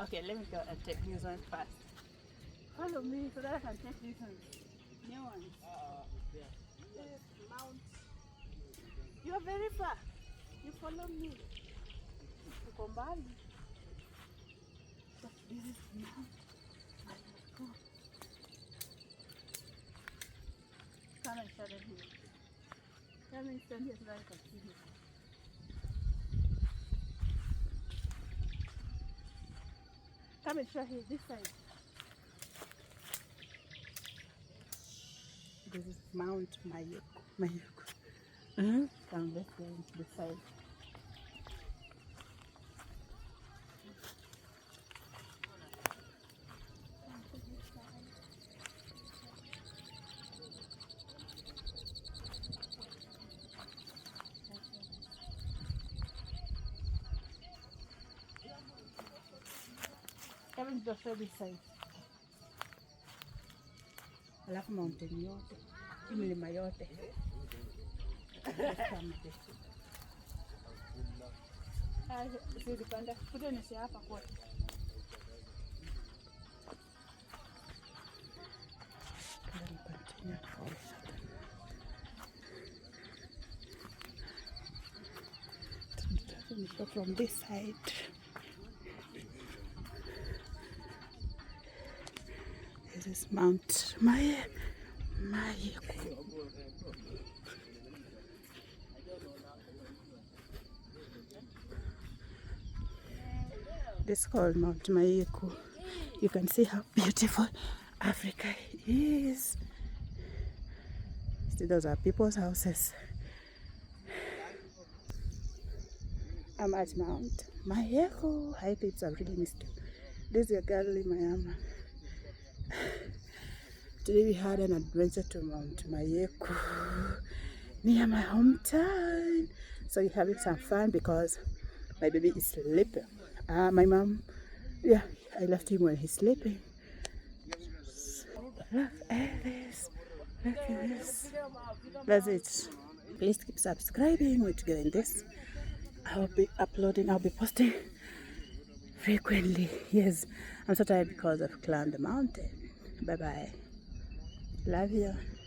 Okay, let me go and take this one first. Follow me so that I can take this one. New one. This Mount. You are very far. You follow me. Uko mbali. But this is Mount. Go. Come and stand here. Come and stand here so that I can see you. Come and show here, this side. This is Mount Mayuko. Come, let's go into the side. Come and just show this side. Alafu mountain yote, hii milima yote. Siwezi panda, kuja nisi hapa kote. From this side. This is Mount Mayuko. This is called Mount Mayuko. You can see how beautiful Africa is. See, those are people's houses. I'm at Mount Mayuko. Hi peeps, I've really missed you. This is your girl Mayama. Today we had an adventure to Mount Mayuko near my hometown. So we're having some fun because my baby is sleeping. My mom, yeah, I left him when he's sleeping. Look at this. Look at this. That's it. Please keep subscribing. We're doing this. I'll be uploading, I'll be posting frequently. Yes, I'm so tired because I've climbed the mountain. Bye bye. Love you.